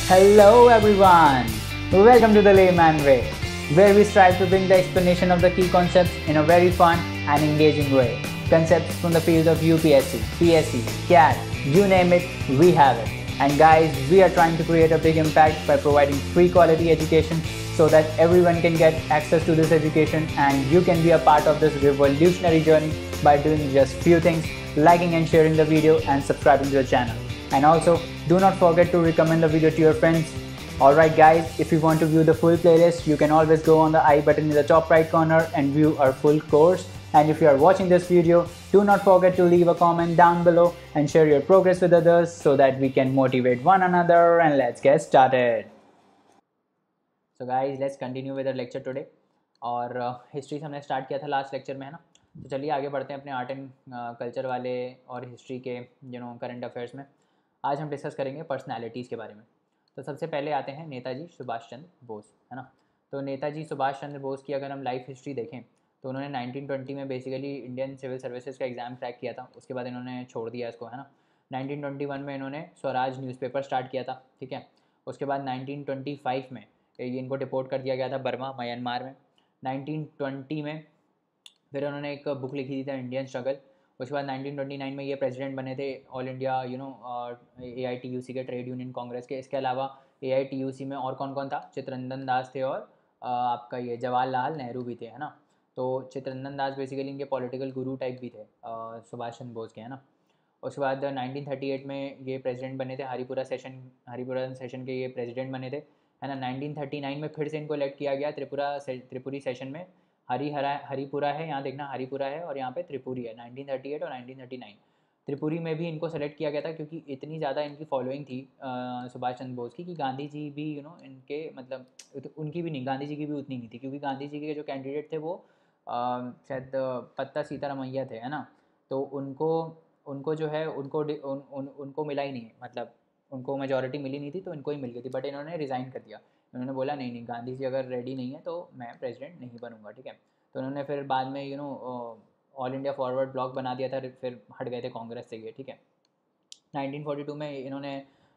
Hello everyone! Welcome to the Layman Way, where we strive to bring the explanation of the key concepts in a very fun and engaging way. Concepts from the field of UPSC, PSC, CAT, you name it, we have it. And guys, we are trying to create a big impact by providing free quality education so that everyone can get access to this education and you can be a part of this revolutionary journey by doing just few things, liking and sharing the video and subscribing to the channel. And also, do not forget to recommend the video to your friends. Alright guys, if you want to view the full playlist, you can always go on the I button in the top right corner and view our full course. And if you are watching this video, do not forget to leave a comment down below and share your progress with others so that we can motivate one another, and let's get started. So guys, let's continue with our lecture today. और history से हमने start किया था last lecture में, है ना. तो चलिए आगे बढ़ते हैं अपने आर्ट एंड कल्चर वाले और हिस्ट्री के करंट अफेयर्स में. आज हम डिस्कस करेंगे पर्सनालिटीज़ के बारे में. तो सबसे पहले आते हैं नेताजी सुभाष चंद्र बोस, है ना. तो नेताजी सुभाष चंद्र बोस की अगर हम लाइफ हिस्ट्री देखें तो उन्होंने 1920 में बेसिकली इंडियन सिविल सर्विसेज का एग्ज़ाम क्रैक किया था. उसके बाद इन्होंने छोड़ दिया इसको, है ना. 1921 में इन्होंने स्वराज न्यूज़पेपर स्टार्ट किया था, ठीक है. उसके बाद 1925 में ये इनको डिपोर्ट कर दिया गया था बर्मा, म्यांमार में. 1920 में फिर उन्होंने एक बुक लिखी थी इंडियन स्ट्रगल. उसके बाद 1929 में ये प्रेसिडेंट बने थे ऑल इंडिया AITUC के, ट्रेड यूनियन कांग्रेस के. इसके अलावा AITUC में और कौन कौन था? चित्तरंजन दास थे और आपका ये जवाहरलाल नेहरू भी थे, है ना. तो चित्तरंजन दास बेसिकली इनके पॉलिटिकल गुरु टाइप भी थे सुभाष चंद्र बोस के, है ना. उसके बाद 1938 में ये प्रेसिडेंट बने थे, हरिपुरा सेशन के ये प्रेसिडेंट बने थे, है ना. 1939 में फिर से इनको इलेक्ट किया गया त्रिपुरी सेशन में. हरिपुरा है, यहाँ देखना हरिपुरा है और यहाँ पे त्रिपुरी है. 1938 और 1939 त्रिपुरी में भी इनको सेलेक्ट किया गया था क्योंकि इतनी ज़्यादा इनकी फॉलोइंग थी सुभाष चंद्र बोस की कि गांधी जी भी इनके मतलब उनकी भी नहीं, गांधी जी की भी उतनी नहीं थी, क्योंकि गांधी जी के जो कैंडिडेट थे वो शायद पत्ता सीतारामैया थे, है ना. तो उनको उनको जो है उनको मिला ही नहीं, मतलब उनको मेजॉरिटी मिली नहीं थी, तो इनको ही मिल गई थी. बट इन्होंने रिज़ाइन कर दिया. उन्होंने बोला नहीं नहीं, गांधी जी अगर रेडी नहीं है तो मैं प्रेसिडेंट नहीं बनूंगा, ठीक है. तो उन्होंने फिर बाद में ऑल इंडिया फॉरवर्ड ब्लॉक बना दिया था, फिर हट गए थे कांग्रेस से ये, ठीक है. 1942 में इन्होंने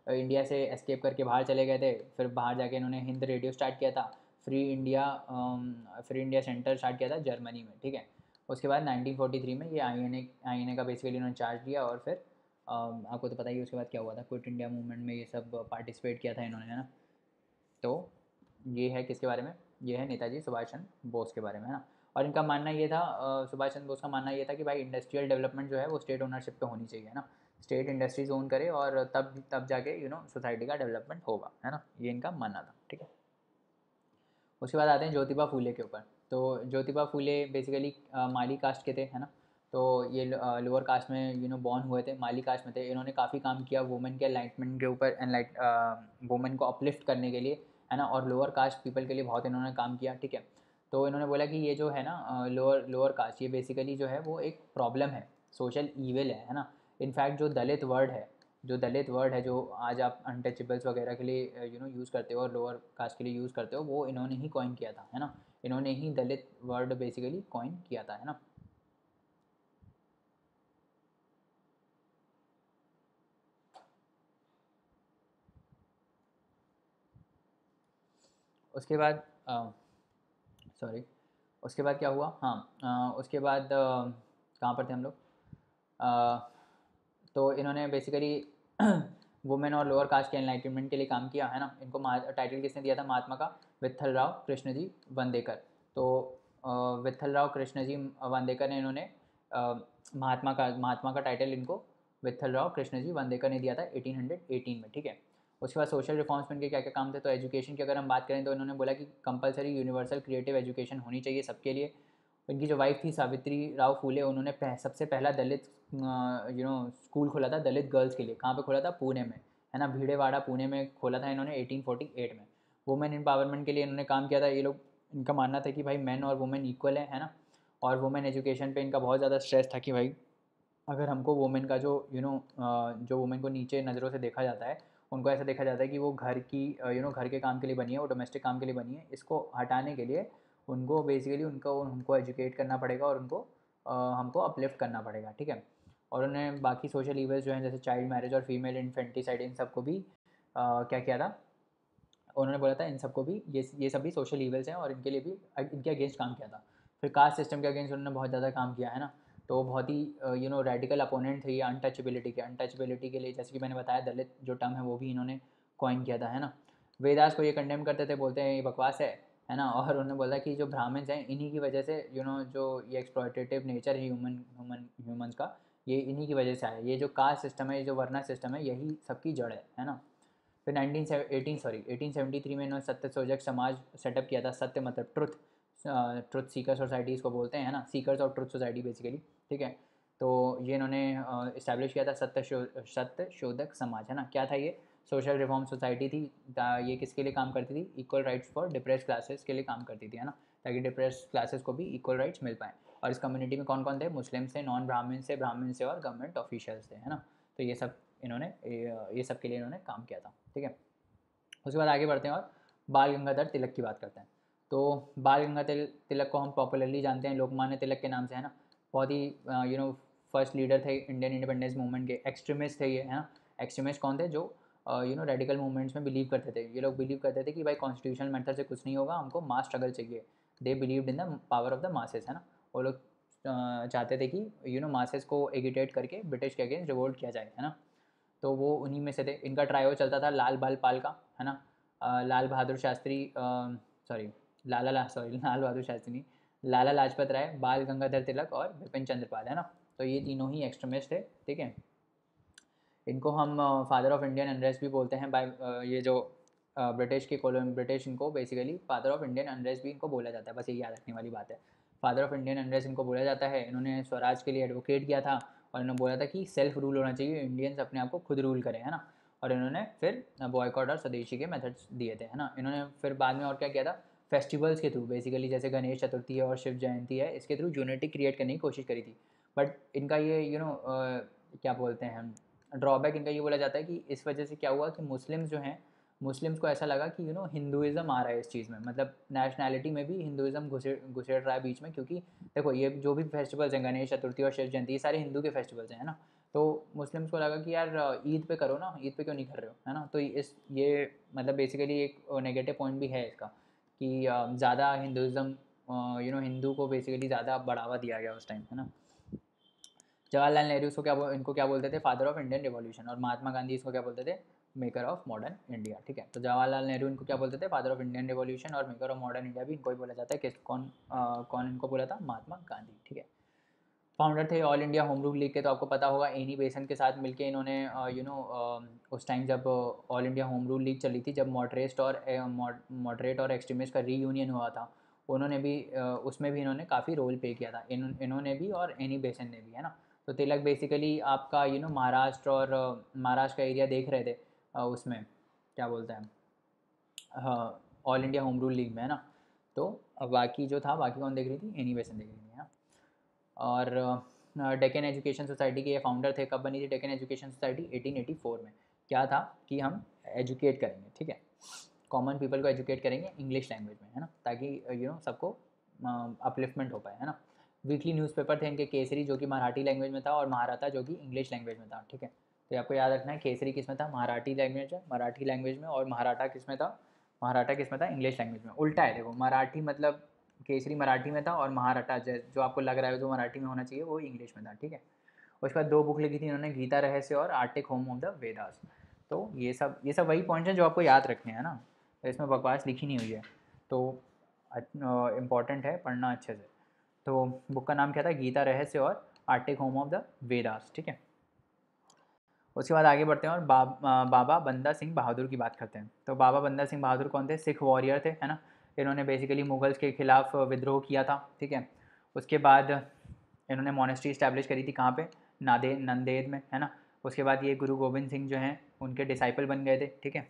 इंडिया से एस्केप करके बाहर चले गए थे. फिर बाहर जाके इन्होंने हिंद रेडियो स्टार्ट किया था, फ्री इंडिया सेंटर स्टार्ट किया था जर्मनी में, ठीक है. उसके बाद 1943 में ये आई एन ए का बेसिकली इन्होंने चार्ज लिया और फिर आपको तो पता ही उसके बाद क्या हुआ था, क्विट इंडिया मूवमेंट में ये सब पार्टिसिपेट किया था इन्होंने, है ना. तो ये है किसके बारे में? ये है नेताजी सुभाष चंद्र बोस के बारे में, है ना. और इनका मानना ये था, सुभाष चंद्र बोस का मानना ये था कि भाई इंडस्ट्रियल डेवलपमेंट जो है वो स्टेट ओनरशिप पे होनी चाहिए, है ना. स्टेट इंडस्ट्रीज ओन करे और तब जाके सोसाइटी का डेवलपमेंट होगा, है ना. ये इनका मानना था, ठीक है. उसके बाद आते हैं ज्योतिबा फूले के ऊपर. तो ज्योतिबा फूले बेसिकली माली कास्ट के थे, है ना. तो ये लोअर कास्ट में बॉर्न हुए थे, माली कास्ट में थे. इन्होंने काफ़ी काम किया वुमेन के एनलाइटमेंट के ऊपर, वुमेन को अपलिफ्ट करने के लिए, है ना. और लोअर कास्ट पीपल के लिए बहुत इन्होंने काम किया, ठीक है. तो इन्होंने बोला कि ये जो है ना लोअर कास्ट, ये बेसिकली जो है वो एक प्रॉब्लम है, सोशल ईविल है ना. इनफैक्ट जो दलित वर्ड है जो आज आप अनटचेबल्स वगैरह के लिए यूज़ करते हो और लोअर कास्ट के लिए यूज़ करते हो, वो इन्होंने ही कॉइन किया था, है ना. इन्होंने ही दलित वर्ड बेसिकली कॉइन किया था, है ना. उसके बाद सॉरी उसके बाद क्या हुआ, हाँ. उसके बाद कहाँ पर थे हम लोग? तो इन्होंने बेसिकली वुमेन और लोअर कास्ट के एनलाइटमेंट के लिए काम किया, है ना. इनको टाइटल किसने दिया था महात्मा का? विट्ठल राव कृष्णजी वंदेकर. तो विट्ठल राव कृष्णजी वंदेकर ने इन्होंने महात्मा का टाइटल इनको विट्ठल राव कृष्णजी वंदेकर ने दिया था 1818 में, ठीक है. उसके बाद सोशल रिफॉर्म्स में इनके क्या क्या काम थे? तो एजुकेशन की अगर हम बात करें तो इन्होंने बोला कि कंपलसरी यूनिवर्सल क्रिएटिव एजुकेशन होनी चाहिए सबके लिए. इनकी जो वाइफ थी सावित्री राव फूले, उन्होंने सबसे पहला दलित स्कूल खोला था दलित गर्ल्स के लिए. कहाँ पे खोला था? पुणे में, है ना. भीड़ेवाड़ा पुणे में खोला था इन्होंने 1848 में. वुमेन एम्पावरमेंट के लिए इन्होंने काम किया था. ये लोग, इनका मानना था कि भाई मेन और वुमेन इक्वल है ना. और वुमेन एजुकेशन पे इनका बहुत ज़्यादा स्ट्रेस था कि भाई अगर हमको वुमेन का जो वुमेन को नीचे नज़रों से देखा जाता है, उनको ऐसा देखा जाता है कि वो घर की घर के काम के लिए बनी है, वो डोमेस्टिक काम के लिए बनी है. इसको हटाने के लिए उनको बेसिकली उनको एजुकेट करना पड़ेगा और उनको हमको अपलिफ्ट करना पड़ेगा, ठीक है. और उन्हें बाकी सोशल इवेंट्स जो हैं जैसे चाइल्ड मैरिज और फीमेल इन्फेंटिसाइड, इन सबको भी क्या किया था? उन्होंने बोला था इन सबको भी ये सब भी सोशल ईवल्स हैं और इनके लिए भी इनके अगेंस्ट काम किया था। फिर कास्ट सिस्टम के अगेंस्ट उन्होंने बहुत ज़्यादा काम किया है ना, तो बहुत ही रेडिकल अपोनेंट थे ये अनटचेबिलिटी के लिए, जैसे कि मैंने बताया दलित जो टर्म है वो भी इन्होंने कॉइन किया था, है ना। वेदास को ये कंडेम करते थे, बोलते हैं ये बकवास है ना। और उन्होंने बोला कि जो ब्राह्मण्स हैं इन्हीं की वजह से जो ये एक्सप्लॉयटेटिव नेचर है ह्यूमन्स का, ये इन्हीं की वजह से आया। ये जो कास्ट सिस्टम है, ये जो वर्ना सिस्टम है, यही सबकी जड़ है ना। फिर 1873 में इन्होंने सत्य शोधक समाज सेटअप किया था। सत्य मतलब ट्रुथ सीकर सोसाइटीज़ को बोलते हैं, है ना, seekers of truth society basically, ठीक है। तो ये इन्होंने इस्टेब्लिश किया था सत्य शोधक समाज, है ना। क्या था ये? सोशल रिफॉर्म सोसाइटी थी। ये किसके लिए काम करती थी? Equal rights for depressed classes के लिए काम करती थी, है ना, ताकि डिप्रेस्ड क्लासेस को भी इक्वल राइट्स मिल पाएँ। और इस कम्युनिटी में कौन कौन थे? मुस्लिम से, नॉन ब्राह्मण से और गवर्नमेंट ऑफिशियल्स थे, है ना। तो ये सब इन्होंने ये सब के लिए इन्होंने काम किया था, ठीक है। उसके बाद आगे बढ़ते हैं और बाल गंगाधर तिलक की बात करते हैं। तो बाल गंगाधर तिलक को हम पॉपुलरली जानते हैं लोकमान्य तिलक के नाम से, है ना। बहुत ही फर्स्ट लीडर थे इंडियन इंडिपेंडेंस मूवमेंट के। एक्सट्रीमिस्ट थे ये, है ना। एक्सट्रीमिस्ट कौन थे? जो रेडिकल मूवमेंट्स में बिलीव करते थे। ये लोग बिलीव करते थे कि भाई कॉन्स्टिट्यूशनल मेथड से कुछ नहीं होगा, हमको मास स्ट्रगल चाहिए। They believed in the power of the masses, है ना। वो लोग चाहते थे कि मासेस को एगिटेट करके ब्रिटिश के अगेंस्ट रिवोल्ट किया जाए, है ना। तो वो उन्हीं में से थे। इनका ट्रायो चलता था लाल बाल पाल का, है ना। लाल बहादुर शास्त्री, सॉरी लाल बहादुर शास्त्री नहीं, लाला लाजपत राय, बाल गंगाधर तिलक और बिपिन चंद्रपाल, है ना। तो ये तीनों ही एक्सट्रीमिस्ट थे, ठीक है। इनको हम फादर ऑफ इंडियन अनरेस्ट भी बोलते हैं। बाय ये जो ब्रिटिश इनको basically father of Indian unrest भी इनको बोला जाता है। बस ये याद रखने वाली बात है, फादर ऑफ इंडियन अनरेस्ट इनको बोला जाता है। इन्होंने स्वराज के लिए एडवोकेट किया था और इन्होंने बोला था कि सेल्फ रूल होना चाहिए, इंडियंस अपने आप को खुद रूल करें, है ना। और इन्होंने फिर बॉयकॉट और स्वदेशी के मेथड्स दिए थे, है ना। इन्होंने फिर बाद में और क्या किया था? फेस्टिवल्स के थ्रू बेसिकली, जैसे गणेश चतुर्थी है और शिव जयंती है, इसके थ्रू यूनिटी क्रिएट करने की कोशिश करी थी। बट इनका ये क्या बोलते हैं हम, ड्रॉबैक इनका ये बोला जाता है कि इस वजह से क्या हुआ कि मुस्लिम्स जो हैं, मुस्लिम्स को ऐसा लगा कि हिंदुज़म आ रहा है इस चीज़ में, मतलब नेशनैलिटी में भी हिंदुज़म घुसेड़ रहा है बीच में। क्योंकि देखो ये जो भी फेस्टिवल्स हैं, गणेश चतुर्थी और शिव जयंती, ये सारे हिंदू के फेस्टिवल्स हैं, है ना। तो मुस्लिम्स को लगा कि यार ईद पे करो ना, ईद पे क्यों नहीं कर रहे हो, है ना। तो ये मतलब बेसिकली एक नेगेटिव पॉइंट भी है इसका कि ज़्यादा हिंदुज़म हिंदू को बेसिकली ज़्यादा बढ़ावा दिया गया उस टाइम, है ना। जवाहरलाल नेहरू इसको इनको क्या बोलते थे? Father of Indian revolution. और महात्मा गांधी इसको क्या बोलते थे? मेकर ऑफ मॉडर्न इंडिया, ठीक है। तो जवाहरलाल नेहरू इनको क्या बोलते थे? Father of Indian revolution. और मेकर ऑफ मॉडर्न इंडिया भी इनको ही बोला जाता है। कौन इनको बोला था? महात्मा गांधी, ठीक है। फाउंडर थे all India home rule league के, तो आपको पता होगा एनी बेसन के साथ मिलके इन्होंने उस टाइम जब all India home rule league चली थी, जब मॉडरेट और एक्सट्रीमिस्ट का रीयूनियन हुआ था, उन्होंने भी उसमें भी इन्होंने काफ़ी रोल प्ले किया था। इन्होंने भी और एनी बेसन ने भी, है ना। तो तिलक बेसिकली आपका महाराष्ट्र और महाराष्ट्र का एरिया देख रहे थे उसमें क्या बोलते हैं, हाँ, all India home rule league में, है ना। तो अब बाकी जो था, बाकी कौन देख रही थी? एनी बेसन देख रही थी, है ना। और डेक्कन एजुकेशन सोसाइटी के ये फाउंडर थे। कब बनी थी डेक्कन एजुकेशन सोसाइटी? 1884 में। क्या था कि हम एजुकेट करेंगे, ठीक है, कॉमन पीपल को एजुकेट करेंगे इंग्लिश लैंग्वेज में, है ना, ताकि सबको अपलिफ्टमेंट हो पाए, है ना। वीकली न्यूज़पेपर थे इनके, केसरी जो कि मराठी लैंग्वेज में था और महाराता जो कि इंग्लिश लैंग्वेज में था, ठीक है। तो आपको याद रखना है, केसरी किस में था? मराठी लैंग्वेज में। और महाराटा किस में था? महाराटा किस में था? इंग्लिश लैंग्वेज में। उल्टा है देखो, मराठी मतलब केसरी मराठी में था और महाराटा जो आपको लग रहा है जो मराठी में होना चाहिए वो इंग्लिश में था, ठीक है। उसके बाद 2 बुक लिखी थी इन्होंने, गीता रहस्य और Arctic home of the Vedas. तो ये सब वही पॉइंट्स हैं जो आपको याद रखने हैं ना, तो इसमें बकवास लिखी नहीं हुई है, तो इम्पॉर्टेंट है पढ़ना अच्छे से। तो बुक का नाम क्या था? गीता रहस्य और Arctic home of the Vedas, ठीक है। उसके बाद आगे बढ़ते हैं और बाबा बंदा सिंह बहादुर की बात करते हैं। तो बाबा बंदा सिंह बहादुर कौन थे? सिख वॉरियर थे, है ना। इन्होंने बेसिकली मुगल्स के खिलाफ विद्रोह किया था, ठीक है। उसके बाद इन्होंने मोनेस्ट्री इस्टेब्लिश करी थी, कहाँ पे? नंदेद में, है ना। उसके बाद ये गुरु गोविंद सिंह जो हैं उनके डिसाइपल बन गए थे, ठीक है।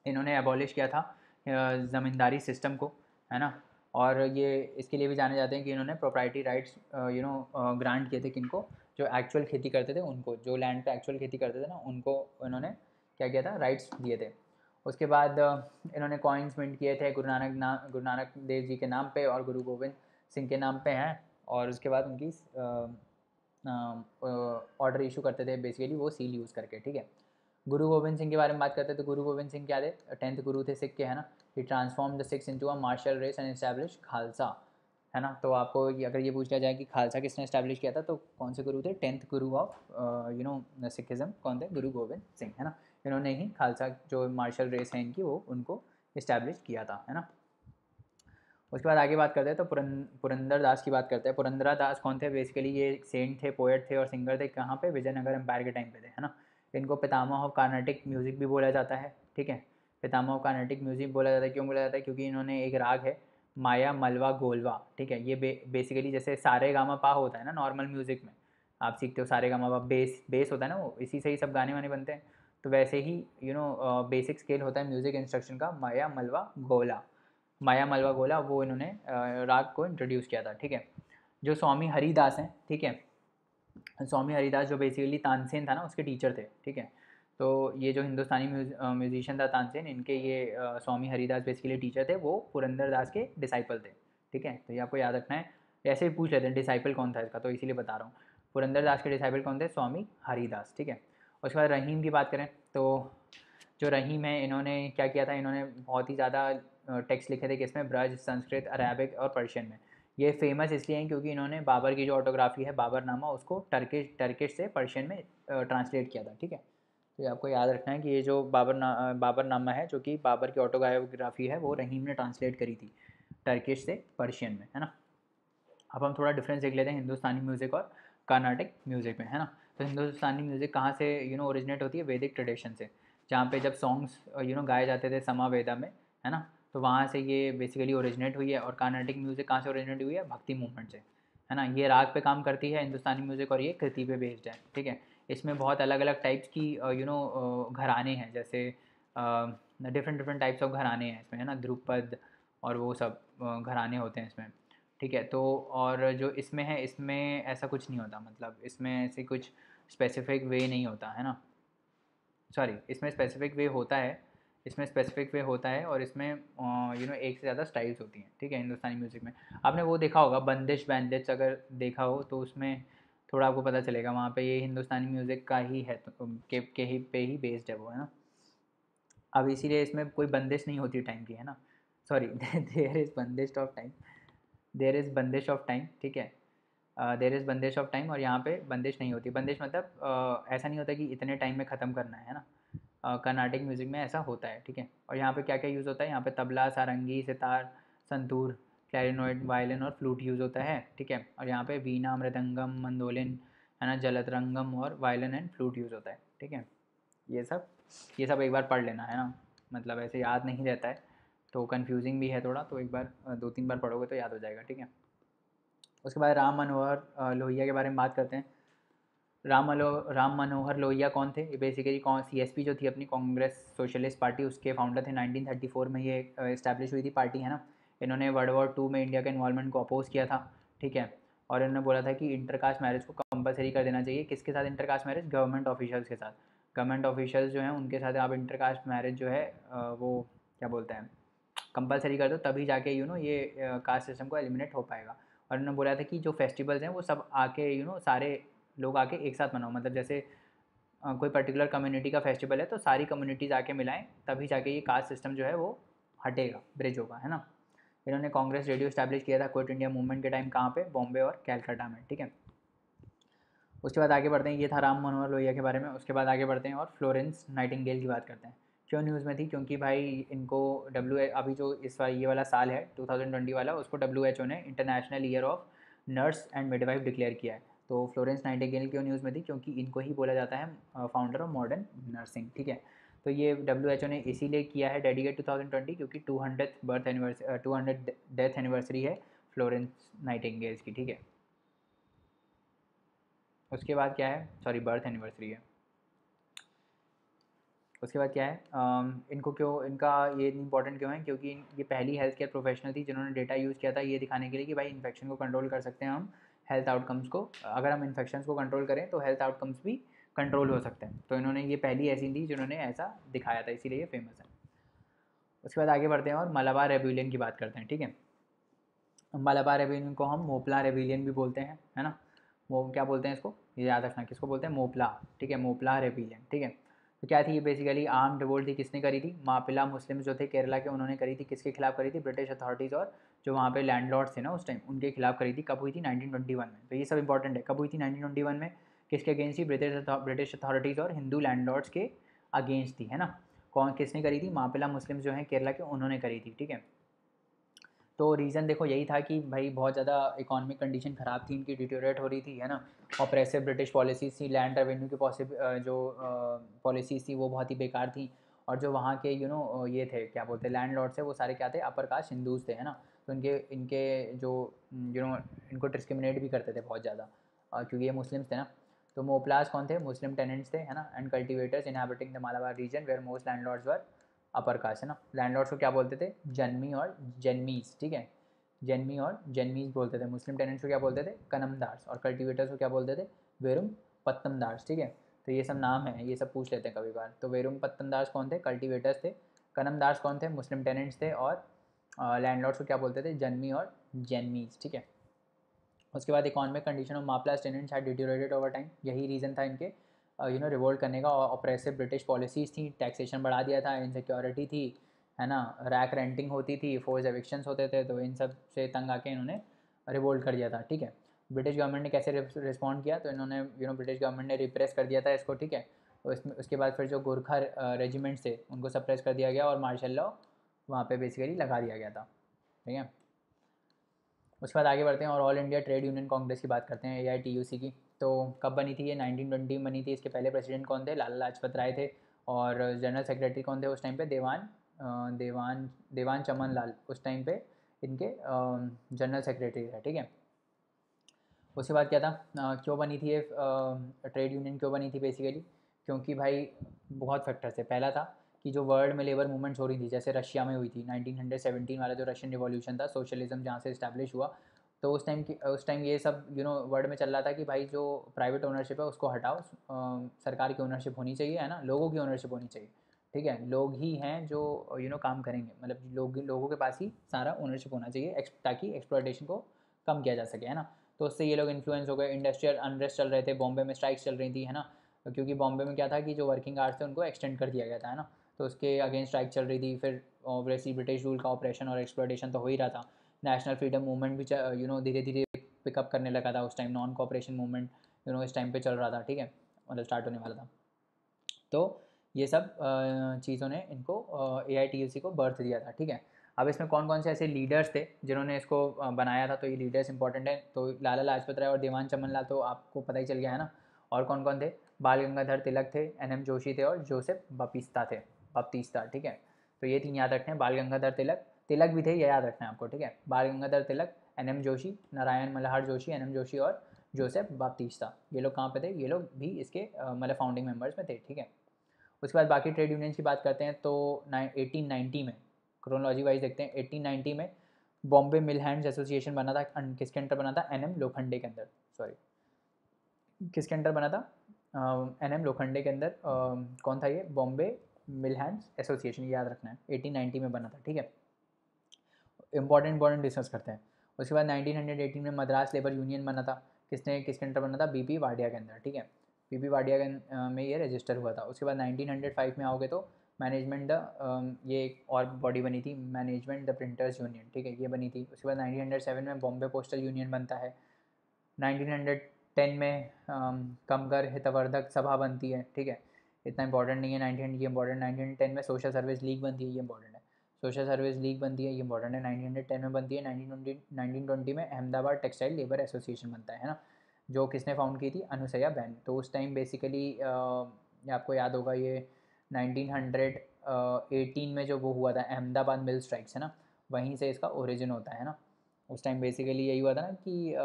इन्होंने एबॉलिश किया था ज़मींदारी सिस्टम को, है ना। और ये इसके लिए भी जाने जाते हैं कि इन्होंने प्रोप्राइटरी राइट्स ग्रांट किए थे किनको? जो एक्चुअल खेती करते थे उनको, जो लैंड पे एक्चुअल खेती करते थे ना उनको इन्होंने क्या किया था? राइट्स दिए थे। उसके बाद इन्होंने कॉइन्स मिंट किए थे गुरु नानक देव जी के नाम पे और गुरु गोविंद सिंह के नाम पे हैं। और उसके बाद उनकी ऑर्डर इशू करते थे बेसिकली वो सील यूज़ करके, ठीक है। गुरु गोविंद सिंह के बारे में बात करते हैं तो गुरु गोविंद सिंह क्या थे, 10th गुरु थे सिख के, है ना। He transform the Sikhs into a martial race and establish Khalsa, है ना। तो आपको अगर ये पूछ लिया जाए कि खालसा किसने एस्टैब्लिश किया था तो कौन से गुरु थे, 10th गुरु ऑफ सिखिज़म कौन थे, गुरु गोविंद सिंह, है ना। इन्होंने ही खालसा जो मार्शल रेस है इनकी वो उनको इस्टेब्लिश किया था, है ना। उसके बाद आगे बात करते हैं तो पुरंदर दास की बात करते हैं। पुरंदरा दास कौन थे, बेसिकली ये सेंट थे, पोएट थे और सिंगर थे। कहाँ पे, विजयनगर एम्पायर के टाइम पे थे, है ना। इनको पितामह ऑफ कार्नेटिक म्यूज़िक भी बोला जाता है, ठीक है। पितामह ऑफ कार्नेटिक म्यूज़िक बोला जाता है, क्यों बोला जाता है, क्योंकि इन्होंने एक राग है माया मलवा गोलवा, ठीक है। ये बेसिकली जैसे सारे गामा पा होता है ना नॉर्मल म्यूज़िक में, आप सीखते हो सारे गामा पा, बेस होता है ना, वो इसी से ही सब गाने वाने बनते हैं। तो वैसे ही बेसिक स्केल होता है म्यूज़िक इंस्ट्रक्शन का, माया मलवा गोला, माया मलवा गोला, वो इन्होंने राग को इंट्रोड्यूस किया था, ठीक है। जो स्वामी हरिदास हैं, ठीक है, स्वामी हरिदास जो बेसिकली तानसेन था ना उसके टीचर थे, ठीक है। तो ये जो हिंदुस्तानी म्यूजिशियन था तानसेन, इनके ये स्वामी हरिदास बेसिकली टीचर थे, वो पुरंदर दास के डिसाइपल थे, ठीक है। तो ये आपको याद रखना है, ऐसे ही पूछ लेते हैं डिसाइपल कौन था इसका, तो इसीलिए बता रहा हूँ। पुरंदर दास के डिसाइपल कौन थे, स्वामी हरिदास, ठीक है। उसके बाद रहीम की बात करें तो जो रहीम है इन्होंने क्या किया था, इन्होंने बहुत ही ज़्यादा टेक्स्ट लिखे थे किसमें, ब्रज, संस्कृत, अरेबिक और पर्शियन में। ये फेमस इसलिए हैं क्योंकि इन्होंने बाबर की जो ऑटोग्राफी है बाबरनामा, उसको टर्किश से पर्शियन में ट्रांसलेट किया था, ठीक है। तो ये आपको याद रखना है कि ये जो बाबरनामा है जो कि बाबर की ऑटोबायोग्राफी है, वो रहीम ने ट्रांसलेट करी थी टर्किश से पर्शियन में, है ना। अब हम थोड़ा डिफरेंस देख लेते हैं हिंदुस्तानी म्यूज़िक और कार्नाटिक म्यूज़िक में, है ना। तो हिंदुस्तानी म्यूज़िक कहाँ से ओरिजिनेट होती है, वैदिक ट्रेडिशन से, जहाँ पे जब सॉन्ग्स गाए जाते थे समावेदा में, है ना। तो वहाँ से ये बेसिकली ओरिजिनेट हुई है। और कार्नाटिक म्यूज़िक कहाँ से ओरिजिनेट हुई है, भक्ति मूवमेंट से, है ना। ये राग पे काम करती है हिंदुस्तानी म्यूज़िक और ये कृति पे बेस्ड है, ठीक है। इसमें बहुत अलग अलग टाइप्स की घराने हैं, जैसे डिफरेंट डिफरेंट टाइप्स ऑफ घराने हैं इसमें, है ना, ध्रुपद और वो सब घराने होते हैं इसमें, ठीक है। तो और जो इसमें है, इसमें ऐसा कुछ नहीं होता, मतलब इसमें ऐसे कुछ स्पेसिफिक वे नहीं होता, है ना। सॉरी, इसमें स्पेसिफिक वे होता है, इसमें स्पेसिफिक वे होता है और इसमें एक से ज़्यादा स्टाइल्स होती हैं, ठीक है, हिंदुस्तानी म्यूज़िक में। आपने वो देखा होगा बंदिश बैंडिट्स, अगर देखा हो तो उसमें थोड़ा आपको पता चलेगा, वहाँ पे ये हिंदुस्तानी म्यूज़िक का ही है, तो के ही पे ही बेस्ड है वो, है ना। अब इसीलिए इसमें कोई बंदिश नहीं होती टाइम की, है ना। सॉरी देयर इज़ बंदिश ऑफ टाइम, देयर इज़ बंदिश ऑफ टाइम, ठीक है। देयर इज़ बंदिश ऑफ टाइम, और यहाँ पे बंदिश नहीं होती। बंदिश मतलब ऐसा नहीं होता कि इतने टाइम में ख़त्म करना है ना। कर्नाटिक म्यूज़िक में ऐसा होता है, ठीक है। और यहाँ पे क्या क्या यूज़ होता है, यहाँ पे तबला, सारंगी, सितार, संतूर, क्लैरिनेट, वायलिन और फ्लूट यूज़ होता है, ठीक है। और यहाँ पे वीणा, मृदंगम, मंदोलिन, है ना, जलतरंगम और वायलिन एंड फ्लूट यूज़ होता है, ठीक है। ये सब एक बार पढ़ लेना, है ना, मतलब ऐसे याद नहीं रहता है तो कन्फ्यूजिंग भी है थोड़ा, तो एक बार 2-3 बार पढ़ोगे तो याद हो जाएगा, ठीक है। उसके बाद राम मनोहर लोहिया के बारे में बात करते हैं। राम मनोहर लोहिया कौन थे, ये बेसिकली सीएसपी जो थी अपनी कांग्रेस सोशलिस्ट पार्टी, उसके फाउंडर थे। 1934 में ये इस्टेब्लिश हुई थी पार्टी, है ना। इन्होंने वर्ल्ड वॉर 2 में इंडिया के इन्वॉल्वमेंट को अपोज किया था, ठीक है। और इन्होंने बोला था कि इंटरकास्ट मैरिज को कंपलसरी कर देना चाहिए। किसके साथ इंटरकास्ट मैरिज, गवर्नमेंट ऑफिशियल्स के साथ। गवर्नमेंट ऑफिशियल्स जो हैं उनके साथ आप इंटरकास्ट मैरिज जो है वो क्या बोलते हैं, कंपलसरी कर दो, तभी जाके ये कास्ट सिस्टम को एलिमिनेट हो पाएगा। और उन्होंने बोला था कि जो फेस्टिवल्स हैं वो सब आके सारे लोग आके एक साथ मनाओ, मतलब जैसे कोई पर्टिकुलर कम्युनिटी का फेस्टिवल है तो सारी कम्युनिटीज़ आके मिलाएं, तभी जाके ये कास्ट सिस्टम जो है वो हटेगा, ब्रिज होगा, है ना। इन्होंने कांग्रेस रेडियो स्टैब्लिश किया था क्विट इंडिया मूवमेंट के टाइम, कहाँ पे, बॉम्बे और कैलकाटा में, ठीक है। उसके बाद आगे बढ़ते हैं, ये था राम मनोहर लोहिया के बारे में। उसके बाद आगे बढ़ते हैं और फ्लोरेंस नाइटिंगेल की बात करते हैं। क्यों न्यूज़ में थी, क्योंकि भाई इनको अभी जो इस बार ये वाला साल है 2020 वाला, उसको WHO ने international year of nurse and midwife declare किया है। तो फ्लोरेंस नाइटिंगेल क्यों न्यूज़ में थी, क्योंकि इनको ही बोला जाता है फाउंडर ऑफ मॉडर्न नर्सिंग, ठीक है। तो ये WHO ने इसीलिए किया है डेडिकेट 2020, क्योंकि 200 डेथ एनिवर्सरी है फ्लोरेंस नाइटिंगेल्स की, ठीक है। उसके बाद क्या है, सॉरी, बर्थ एनिवर्सरी है। उसके बाद क्या है, इनको क्यों, इनका ये इंपॉर्टेंट क्यों है, क्योंकि ये पहली हेल्थ केयर प्रोफेशनल थी जिन्होंने डेटा यूज़ किया था ये दिखाने के लिए कि भाई इन्फेक्शन को कंट्रोल कर सकते हैं हम, हेल्थ आउटकम्स को, अगर हम इन्फेक्शन को कंट्रोल करें तो हेल्थ आउटकम्स भी कंट्रोल हो सकते हैं। तो इन्होंने ये पहली ऐसी थी जिन्होंने ऐसा दिखाया था, इसीलिए ये फेमस है। उसके बाद आगे बढ़ते हैं और मलाबार रेबिलियन की बात करते हैं, ठीक है। मलाबार रेबिलियन को हम मोपला रेबिलियन भी बोलते हैं, है ना। वो क्या बोलते हैं इसको, ये याद रखना, किसको बोलते हैं, मोपला, ठीक है, मोपला रेबिलियन, ठीक है। तो क्या थी ये बेसिकली आर्म्ड रिवोल्ट थी, किसने करी थी, मापिला मुस्लिम जो थे केरला के, उन्होंने करी थी। किसके खिलाफ करी थी, ब्रिटिश अथॉरिटीज़ और जो वहाँ पे लैंडलॉर्ड्स थे ना उस टाइम, उनके खिलाफ करी थी। कब हुई थी, 1921 में। तो ये सब इंपॉर्टेंट है, कब हुई थी, 1921 में। किसके अगेंस्ट थी, ब्रिटिश अथॉरिटीज़ और हिंदू लैंडलॉर्ड्स के अगेंस्ट थी, है ना। कौन किसने करी थी, मापिला मुस्लिम जो हैं केरला के, उन्होंने करी थी, ठीक है। तो रीज़न देखो यही था कि भाई बहुत ज़्यादा इकोनॉमिक कंडीशन ख़राब थी इनकी, डिटोरेट हो रही थी, है ना। ऑपरेसिव ब्रिटिश पॉलिसीज़ थी, लैंड रेवेन्यू की जो पॉलिसीज़ थी वो बहुत ही बेकार थी। और जो वहाँ के ये थे क्या बोलते हैं लैंडलॉर्ड्स थे, वो सारे क्या थे, अपर कास्ट हिंदूज़ थे, है ना। तो इनके इनके जो इनको डिस्क्रिमिनेट भी करते थे बहुत ज़्यादा, क्योंकि ये मुस्लिम्स थे ना। तो मोपलास कौन थे, मुस्लिम टेनेंट्स थे, है ना। And cultivators inhabiting the Malabar region where most landlords were upper caste, है ना। लैंडलॉर्ड्स को क्या बोलते थे, जन्मी और जन्मीज, ठीक है। जन्मी और जन्मीज बोलते थे। मुस्लिम टेनेंट्स को क्या बोलते थे, कनमदार्स। और कल्टिवेटर्स को क्या बोलते थे, वेरुम पत्तमदार्स, ठीक है। तो ये सब नाम है, ये सब पूछ लेते हैं कभी बार। तो वेरुम पत्तमदार्स कौन थे, कल्टिवेटर्स थे। कनमदार्स कौन थे, मुस्लिम टेनेंट्स थे। और लैंडलॉर्ड्स को क्या बोलते थे, जन्मी और जन्मीज, ठीक है। उसके बाद economic condition of Mappilas tenants had deteriorated over time. यही रीज़न था इनके रिवोल्ट करने का। ऑपरेसिव ब्रिटिश पॉलिसीज़ थी, टैक्सेशन बढ़ा दिया था, इनसिक्योरिटी थी, है ना। रैक रेंटिंग होती थी, फोर्स एविक्शंस होते थे। तो इन सब से तंग आके इन्होंने रिवोल्ट कर दिया था, ठीक है। ब्रिटिश गवर्नमेंट ने कैसे रिस्पॉन्ड किया, तो इन्होंने ब्रिटिश गवर्नमेंट ने रिप्रेस कर दिया था इसको, ठीक है। तो इसमें उसके बाद फिर जो गोरखा रेजिमेंट्स थे उनको सप्रेस कर दिया गया और मार्शल लॉ वहाँ पे बेसिकली लगा दिया गया था, ठीक है। उसके बाद आगे बढ़ते हैं और all India trade union Congress की बात करते हैं, AITUC की। तो कब बनी थी ये, 1920 में बनी थी। इसके पहले प्रेसिडेंट कौन थे, लाला लाजपत राय थे। और जनरल सेक्रेटरी कौन थे उस टाइम पे, देवान चमन लाल उस टाइम पे इनके जनरल सेक्रेटरी थे, ठीक है। उसके बाद क्या था, क्यों बनी थी ये ट्रेड यूनियन क्यों बनी थी बेसिकली, क्योंकि भाई बहुत फैक्टर्स थे। पहला था कि जो वर्ल्ड में लेबर मूवमेंट्स हो रही थी, जैसे रशिया में हुई थी 1917 वाला जो रशियन रिवॉल्यूशन था, सोशलिज्म जहाँ से इस्टेब्लिश हुआ। तो उस टाइम ये सब वर्ल्ड में चल रहा था कि भाई जो प्राइवेट ओनरशिप है उसको हटाओ, सरकार की ओनरशिप होनी चाहिए, है ना, लोगों की ओनरशिप होनी चाहिए, ठीक है। लोग ही हैं जो काम करेंगे, मतलब लोगों के पास ही सारा ओनरशिप होना चाहिए, ताकि एक्सप्लॉयटेशन को कम किया जा सके, है ना। तो उससे ये लोग इन्फ्लुएंस हो गए। इंडस्ट्रियल अनरेस्ट चल रहे थे, बॉम्बे में स्ट्राइक्स चल रही थी, है ना। क्योंकि बॉम्बे में क्या था कि जो वर्किंग आवर्स थे उनको एक्सटेंड कर दिया गया था, है ना। तो उसके अगेंस्ट स्ट्राइक चल रही थी। फिर ऑब्वियसली ब्रिटिश रूल का ऑपरेशन और एक्सप्लॉयटेशन तो हो ही रहा था। नेशनल फ्रीडम मूवमेंट भी धीरे धीरे पिकअप करने लगा था उस टाइम। नॉन कोऑपरेशन मूवमेंट इस टाइम पे चल रहा था, ठीक है, मतलब स्टार्ट होने वाला था। तो ये सब चीज़ों ने इनको AITUC को बर्थ दिया था, ठीक है। अब इसमें कौन कौन से ऐसे लीडर्स थे जिन्होंने इसको बनाया था, तो ये लीडर्स इंपॉर्टेंट हैं। तो लाला लाजपत राय और देवान चमन लाल तो आपको पता ही चल गया, है ना। और कौन कौन थे, बाल गंगाधर तिलक थे, NM जोशी थे और जोसेफ बप्तिस्ता, ठीक है। तो ये तीन याद रखने हैं, बाल गंगाधर तिलक, तिलक भी थे, ये याद रखना है आपको, ठीक है। बाल गंगाधर तिलक, NM जोशी, नारायण मल्हार जोशी, NM जोशी और जोसेफ बप्तिस्ता, ये लोग कहाँ पे थे, ये लोग भी इसके मतलब फाउंडिंग मेंबर्स में थे, ठीक है। उसके बाद बाकी ट्रेड यूनियंस की बात करते हैं। तो 1890 में, क्रोनोलॉजी वाइज देखते हैं, 1890 में बॉम्बे मिल हैंड्स एसोसिएशन बना था। किसके अंडर बना था, NM लोखंडे के अंदर, सॉरी किसके अंडर बना था, NM लोखंडे के अंदर। कौन था ये, बॉम्बे मिल हैंड्स एसोसिएशन, याद रखना है, 1890 में बना था, ठीक है। इंपॉर्टेंट डिस्कस करते हैं। उसके बाद 1918 में मद्रास लेबर यूनियन बना था। किसके अंडर बना था, BP वाडिया के अंदर, ठीक है। BP वाडिया में ये रजिस्टर हुआ था। उसके बाद 1905 में आओगे तो मैनेजमेंट ये एक और बॉडी बनी थी, मैनेजमेंट द प्रिंटर्स यूनियन, ठीक है, ये बनी थी। उसके बाद 1907 में बॉम्बे पोस्टल यूनियन बनता है। 1910 में कमगर हितवर्धक सभा बनती है, ठीक है। इतना इंपॉर्टेंट नहीं है 1900, ये इंपॉर्टेंट। 1910 में सोशल सर्विस लीग बनती है, ये इंपॉर्टेंट है। सोशल सर्विस लीग बनती है, ये इंपॉर्टेंट है, 1910 में बनती है। 1920 में अहमदाबाद टेक्सटाइल लेबर एसोसिएशन बनता है ना, जो किसने फाउंड की थी, अनुसैया बैन। तो उस टाइम बेसिकली आपको याद होगा ये 1918 में जो वो हुआ था अहमदाबाद मिल स्ट्राइक्स, है ना, वहीं से इसका ओरिजिन होता है ना। उस टाइम बेसिकली यही हुआ था ना कि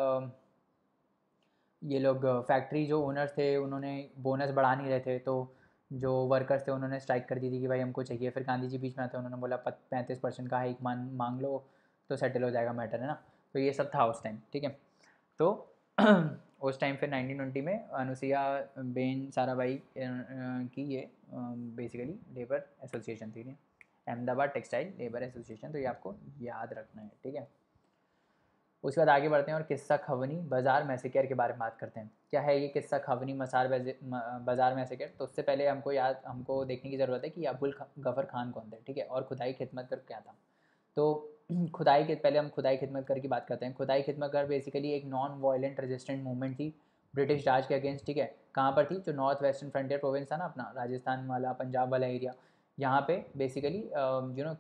ये लोग फैक्ट्री जो ओनर्स थे उन्होंने बोनस बढ़ा नहीं रहे थे, तो जो वर्कर्स थे उन्होंने स्ट्राइक कर दी थी कि भाई हमको चाहिए। फिर गांधी जी बीच में आते उन्होंने बोला 35% का हाइक मांग लो तो सेटल हो जाएगा मैटर, है ना। तो ये सब था उस टाइम, ठीक है। तो उस टाइम फिर 1920 में अनुसैया बेन साराभाई की ये बेसिकली लेबर एसोसिएशन थी, अहमदाबाद टेक्सटाइल लेबर एसोसिएशन। तो ये आपको याद रखना है, ठीक है। उसके बाद आगे बढ़ते हैं और किस्सा खवनी बाज़ार मैसेकर के बारे में बात करते हैं। क्या है ये किस्सा खवनी बाज़ार मैसेकर? तो उससे पहले हमको देखने की ज़रूरत है कि अबुल गफ़र खान कौन थे, ठीक है, और खुदाई खिदमतगर क्या था। तो पहले हम खुदाई खिदमतगर की बात करते हैं। खुदाई खिदमतगर बेसिकली एक नॉन वायलेंट रेजिस्टेंट मूवमेंट थी ब्रिटिश राज के अगेंस्ट, ठीक है। कहाँ पर थी? जो नॉर्थ वेस्टर्न फ्रंटियर प्रोविंस था ना अपना, राजस्थान वाला, पंजाब वाला एरिया, यहाँ पे बेसिकली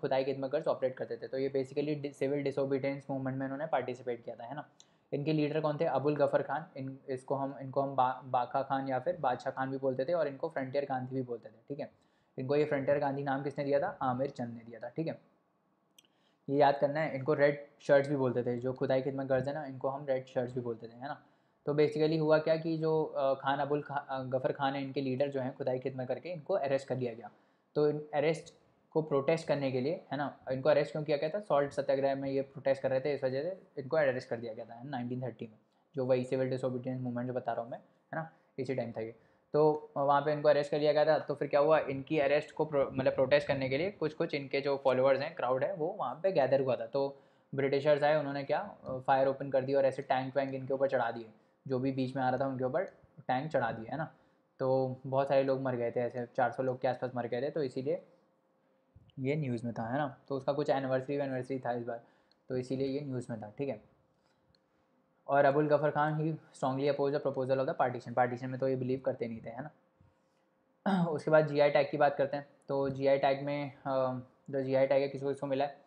खुदाई खिदमतगर्स ऑपरेट करते थे। तो ये बेसिकली सिविल डिसोबीडियंस मूवमेंट में इन्होंने पार्टिसिपेट किया था, है ना। इनके लीडर कौन थे? अबुल गफ़र खान। इनको हम बाका खान या फिर बादशाह खान भी बोलते थे, और इनको फ्रंटियर गांधी भी बोलते थे, ठीक है। इनको ये फ्रंटियर गांधी नाम किसने दिया था? आमिर चंद ने दिया था, ठीक है। ये याद करना है। इनको रेड शर्ट्स भी बोलते थे, जो खुदाई खिदमत गर्ज है ना, इनको हम रेड शर्ट्स भी बोलते थे, है ना। तो बेसिकली हुआ क्या कि जो खान गफ़र खान है, इनके लीडर जो हैं खुदाई खिदमत करके, इनको अरेस्ट कर लिया गया। तो इन अरेस्ट को प्रोटेस्ट करने के लिए, है ना, इनको अरेस्ट क्यों किया गया था? सॉल्ट सत्याग्रह में ये प्रोटेस्ट कर रहे थे, इस वजह से इनको अरेस्ट कर दिया गया था 1930 में। जो वही सिविल डिसोबीडियंस मूवमेंट जो बता रहा हूँ मैं, है ना, इसी टाइम था ये। तो वहाँ पे इनको अरेस्ट कर लिया गया था। तो फिर क्या हुआ, इनकी अरेस्ट को मतलब प्रोटेस्ट करने के लिए कुछ कुछ इनके जो फॉलोअर्स हैं, क्राउड है, वो वहाँ पे गैदर हुआ था। तो ब्रिटिशर्स आए, उन्होंने क्या, फायर ओपन कर दिया और ऐसे टैंक वैंक इनके ऊपर चढ़ा दिए, जो भी बीच में आ रहा था उनके ऊपर टैंक चढ़ा दिए, है ना। तो बहुत सारे लोग मर गए थे, ऐसे 400 लोग के आसपास मर गए थे, तो इसीलिए ये न्यूज़ में था, है ना। तो उसका कुछ एनिवर्सरी था इस बार, तो इसीलिए ये न्यूज़ में था, ठीक है। और Abul Ghaffar Khan he strongly oppose the proposal of the partition में तो ये बिलीव करते नहीं थे, है ना। उसके बाद जीआई टैग की बात करते हैं। तो जीआई टैग में जो जीआई टैग है किसको किसको मिला है,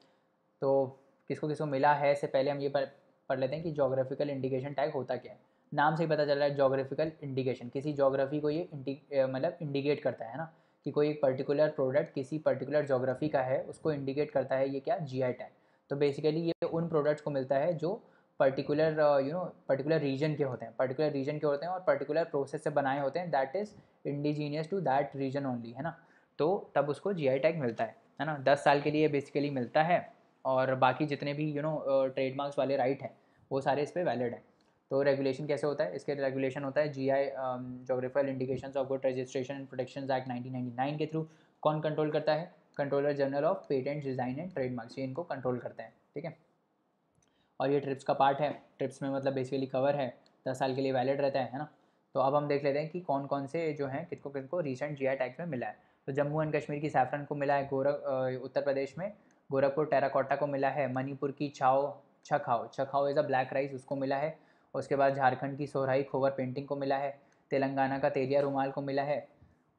तो किसको किसको मिला है, से पहले हम ये पढ़ लेते हैं कि जोग्राफिकल इंडिकेशन टैग होता क्या है। नाम से ही पता चल रहा है, जोग्राफिकल इंडिकेशन, किसी जोग्राफी को ये मतलब इंडिकेट करता है ना, कि कोई एक पर्टिकुलर प्रोडक्ट किसी पर्टिकुलर जोग्राफी का है, उसको इंडिकेट करता है ये क्या, जीआई टैग। तो बेसिकली ये उन प्रोडक्ट्स को मिलता है जो पर्टिकुलर पर्टिकुलर रीजन के होते हैं, और पर्टिकुलर प्रोसेस से बनाए होते हैं, that is indigenous to that region only, है ना। तो तब उसको जीआई टैग मिलता है ना। 10 साल के लिए बेसिकली मिलता है, और बाकी जितने भी ट्रेडमार्क्स वाले राइट हैं वो सारे इस पर वैलिड हैं। तो रेगुलेशन कैसे होता है? इसके रेगुलेशन होता है GI geographical indications of good registration and protection act 1999 के थ्रू। कौन कंट्रोल करता है? Controller general of patent design and trademarks, ये इनको कंट्रोल करते हैं, ठीक है। और ये ट्रिप्स का पार्ट है। ट्रिप्स में मतलब बेसिकली कवर है, 10 साल के लिए वैलिड रहता है ना। तो अब हम देख लेते हैं कि कौन कौन से जो हैं किसको किसको रिसेंट जीआई टैग में मिला है। तो जम्मू एंड कश्मीर की सैफरन को मिला है, उत्तर प्रदेश में गोरखपुर टेराकोटा को मिला है, मणिपुर की छखाओ इज़ अ ब्लैक राइस, उसको मिला है। उसके बाद झारखंड की सोहराई खोवर पेंटिंग को मिला है, तेलंगाना का तेलिया रुमाल को मिला है।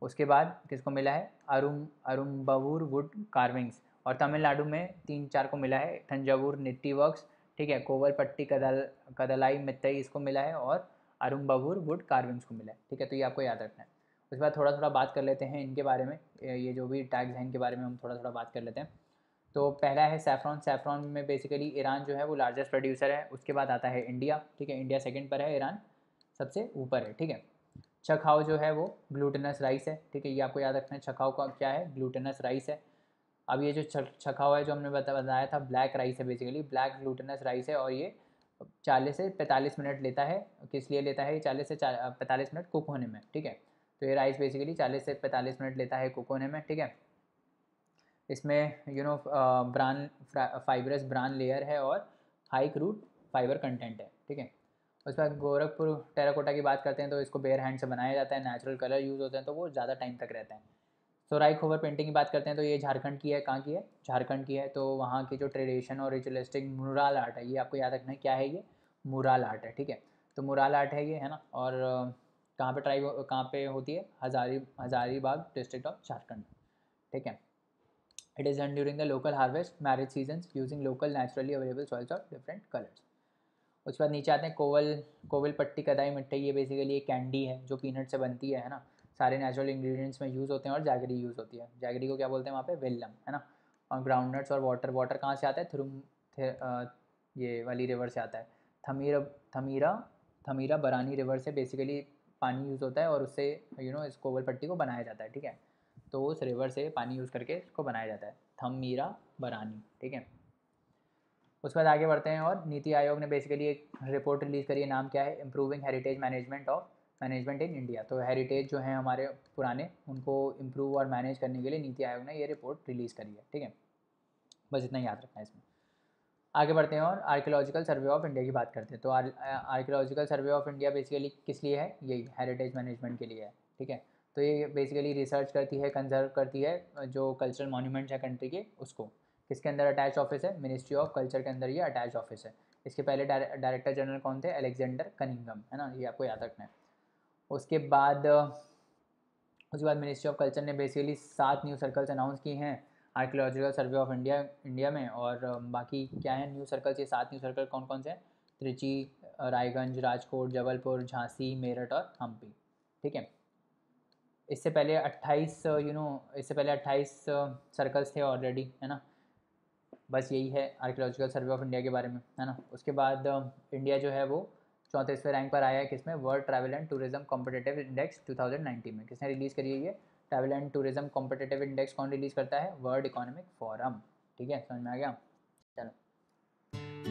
उसके बाद किसको मिला है? अरुम्बवूर वुड कार्विंग्स। और तमिलनाडु में 3-4 को मिला है, थंजावुर निट्टी वर्क्स, ठीक है, कोवलपट्टी कदलाई मित्तई इसको मिला है, और अरुम्बवूर वुड कार्विंग्स को मिला है, ठीक है। तो ये आपको याद रखना है। उसके बाद थोड़ा थोड़ा बात कर लेते हैं इनके बारे में, ये जो भी टैग्स हैं इनके बारे में हम थोड़ा थोड़ा बात कर लेते हैं। तो पहला है सैफ़्रॉन। सैफ़्रॉन में बेसिकली ईरान जो है वो लार्जेस्ट प्रोड्यूसर है। उसके बाद आता है इंडिया, ठीक है, इंडिया सेकंड पर है, ईरान सबसे ऊपर है, ठीक है। चखाओ जो है वो ग्लूटेनस राइस है, ठीक है, ये आपको याद रखना है। चखाओ का क्या है? ग्लूटेनस राइस है। अब ये जो चखाओ है जो हमने बताया था, ब्लैक राइस है, बेसिकली ब्लैक ग्लूटेनस राइस है, और ये 40 से 45 मिनट लेता है। किस लिए लेता है? 40 से 45 मिनट कुक होने में, ठीक है। तो ये राइस बेसिकली 40 से 45 मिनट लेता है कुक होने में, ठीक है। इसमें ब्रान फाइबरस ब्रान लेयर है, और हाई क्रूड फाइबर कंटेंट है, ठीक है। उसके बाद गोरखपुर टेराकोटा की बात करते हैं, तो इसको बेयर हैंड से बनाया जाता है, नेचुरल कलर यूज़ होते हैं, तो वो ज़्यादा टाइम तक रहते हैं। सोराई खोवर पेंटिंग की बात करते हैं, तो ये झारखंड की है। कहाँ की है? झारखंड की है। तो वहाँ की जो ट्रेडिशन और रिचुअलिस्टिक मुराल आर्ट है, ये आपको याद रखना है, क्या है ये? मुराल आर्ट है, ठीक है। तो मुराल आर्ट है ये, है ना। और कहाँ पे होती है? हज़ारीबाग डिस्ट्रिक्ट ऑफ झारखंड, ठीक है। It is done during the local harvest marriage seasons using local naturally available soils of different colours. उसके बाद नीचे आते हैं कोवल पट्टी कदाई मिठाई। ये बेसिकली एक कैंडी है जो पीनट से बनती है ना। सारे नेचुरल इंग्रेडिएंट्स में यूज़ होते हैं, और जैगरी यूज़ होती है। जैगरी को क्या बोलते हैं वहाँ पे? वेल्लम, है ना। और ग्राउंड नट्स और वाटर कहाँ से आता है? ये वाली रिवर से आता है, थमीरा थमीरा थमीरा बरानी रिवर से बेसिकली पानी यूज़ होता है, और उससे इस कोवल पट्टी को बनाया जाता है, ठीक है। तो उस रिवर से पानी यूज़ करके इसको बनाया जाता है, थमीरा बरानी, ठीक है। उसके बाद आगे बढ़ते हैं, और नीति आयोग ने बेसिकली एक रिपोर्ट रिलीज़ करी है, नाम क्या है? Improving heritage management in India. तो हेरिटेज जो है हमारे पुराने, उनको इम्प्रूव और मैनेज करने के लिए नीति आयोग ने ये रिपोर्ट रिलीज़ करी है, ठीक है। बस इतना याद रखना है इसमें। आगे बढ़ते हैं और आर्कियोलॉजिकल सर्वे ऑफ इंडिया की बात करते हैं। तो archaeological survey of India basically किस लिए है, यही हेरिटेज मैनेजमेंट के लिए है, ठीक है। तो ये बेसिकली रिसर्च करती है, कंजर्व करती है जो कल्चरल मॉन्यूमेंट्स है कंट्री के, उसको। किसके अंदर अटैच ऑफिस है, मिनिस्ट्री ऑफ कल्चर के अंदर ये अटैच ऑफिस है। इसके पहले डायरेक्टर जनरल कौन थे, अलेक्जेंडर कनिंघम, है ना, ये आपको याद रखना है। उसके बाद मिनिस्ट्री ऑफ कल्चर ने बेसिकली 7 न्यू सर्कल्स अनाउंस किए हैं आर्कियोलॉजिकल सर्वे ऑफ इंडिया में। और बाकी क्या है न्यू सर्कल्स, ये 7 न्यू सर्कल कौन कौन से हैं, त्रिची, रायगंज, राजकोट, जबलपुर, झांसी, मेरठ और हम्पी, ठीक है। इससे पहले 28 सर्कल्स थे ऑलरेडी, है ना। बस यही है आर्कियोलॉजिकल सर्वे ऑफ इंडिया के बारे में, है ना। उसके बाद इंडिया जो है वो 34वें रैंक पर आया है, किसमें, world travel and tourism competitive index 2019 में। किसने रिलीज़ करी है ये, travel and tourism competitive index कौन रिलीज़ करता है, वर्ल्ड इकोनॉमिक फोरम, ठीक है, समझ में आ गया। चलो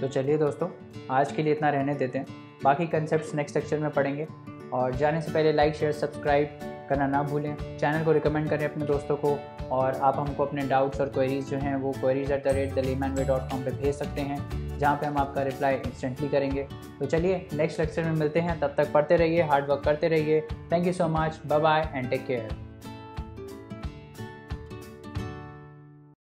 तो चलिए दोस्तों, आज के लिए इतना रहने देते हैं, बाकी कंसेप्ट्स नेक्स्ट लेक्चर में पढ़ेंगे। और जाने से पहले लाइक शेयर सब्सक्राइब करना ना भूलें, चैनल को रिकमेंड करें अपने दोस्तों को। और आप हमको अपने डाउट्स और क्वेरीज़ जो हैं वो queries@thelaymanway.com पे भेज सकते हैं, जहाँ पे हम आपका रिप्लाई इंस्टेंटली करेंगे। तो चलिए नेक्स्ट लेक्चर में मिलते हैं, तब तक पढ़ते रहिए, हार्ड वर्क करते रहिए। Thank you so much, bye bye and take care.